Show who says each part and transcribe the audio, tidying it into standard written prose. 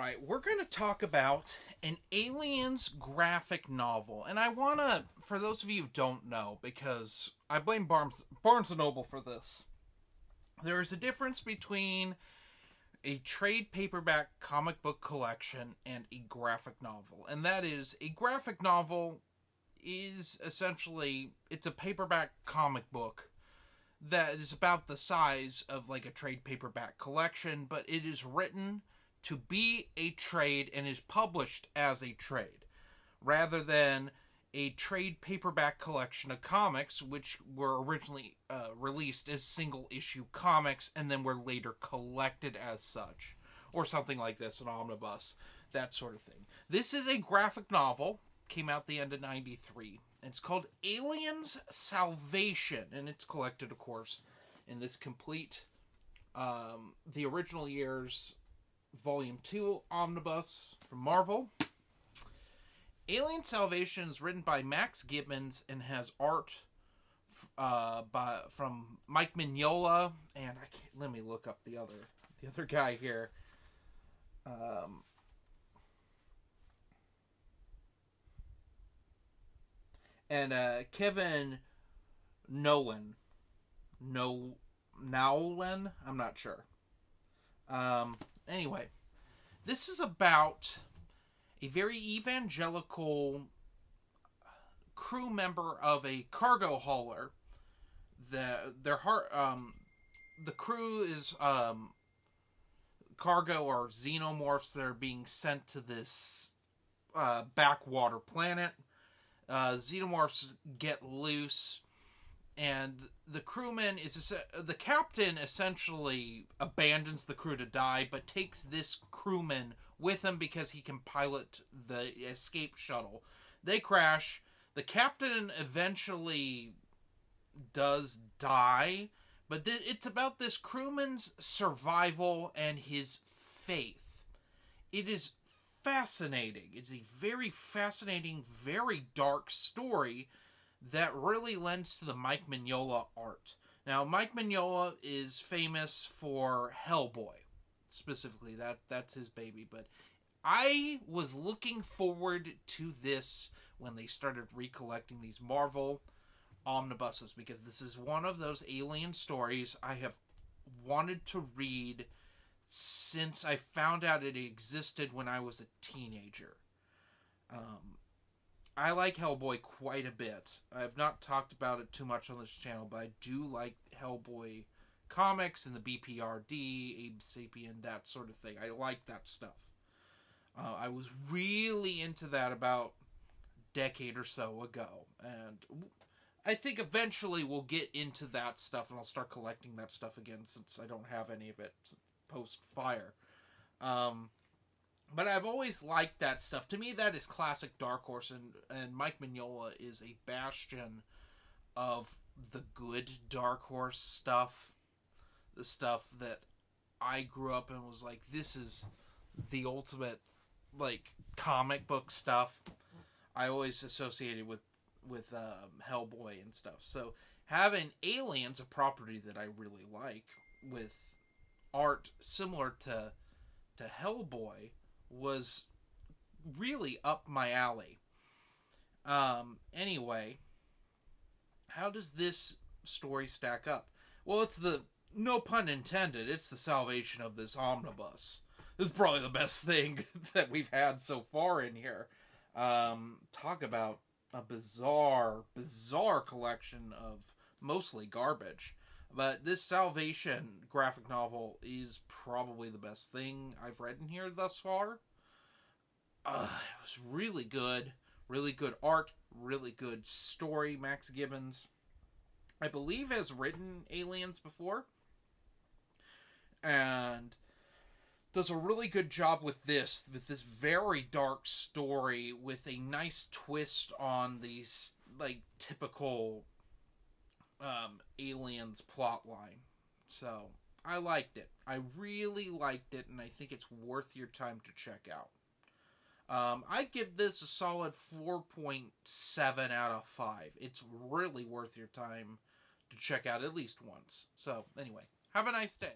Speaker 1: Alright, we're going to talk about an Aliens graphic novel. And I want to, for those of you who don't know, because I blame Barnes & Noble for this, there is a difference between a trade paperback comic book collection and a graphic novel. And that is, a graphic novel is essentially, it's a paperback comic book that is about the size of like a trade paperback collection, but it is written to be a trade and is published as a trade, rather than a trade paperback collection of comics, which were originally released as single issue comics and then were later collected as such, or something like this, an omnibus, that sort of thing. This is a graphic novel, came out the end of '93. It's called Aliens Salvation, and it's collected, of course, in this complete, the original year's Volume 2 omnibus from Marvel. Alien Salvation is written by Max Gibbons and has art from Mike Mignola, and let me look up the other guy here. And Kevin Nolan. Nowlan? I'm not sure. Anyway, this is about a very evangelical crew member of a cargo hauler. The crew is cargo or xenomorphs that are being sent to this backwater planet. Xenomorphs get loose, and the crewman the captain essentially abandons the crew to die, but takes this crewman with him because he can pilot the escape shuttle. They crash. The captain eventually does die, but it's about this crewman's survival and his faith. It is fascinating. It's a very fascinating, very dark story that really lends to the Mike Mignola art. Now, Mike Mignola is famous for Hellboy, specifically. That's his baby. But I was looking forward to this when they started recollecting these Marvel omnibuses, because this is one of those alien stories I have wanted to read since I found out it existed when I was a teenager. I like Hellboy quite a bit. I've not talked about it too much on this channel, but I do like Hellboy comics and the BPRD, Abe Sapien, that sort of thing. I like that stuff. I was really into that about a decade or so ago, and I think eventually we'll get into that stuff, and I'll start collecting that stuff again since I don't have any of it post-Fire. But I've always liked that stuff. To me, that is classic Dark Horse, and Mike Mignola is a bastion of the good Dark Horse stuff. The stuff that I grew up and was like, this is the ultimate, like, comic book stuff. I always associated with Hellboy and stuff. So having Aliens, a property that I really like, with art similar to Hellboy, was really up my alley. Anyway, how does this story stack up? Well, it's no pun intended, it's the salvation of this omnibus. This is probably the best thing that we've had so far in here. Talk about a bizarre collection of mostly garbage. But this Salvation graphic novel is probably the best thing I've read in here thus far. It was really good art, really good story. Max Gibbons, I believe, has written Aliens before, and does a really good job with this very dark story with a nice twist on these, like, typical Aliens plotline. So I liked it. I really liked it, and I think it's worth your time to check out. I give this a solid 4.7 out of 5. It's really worth your time to check out at least once. So anyway, have a nice day.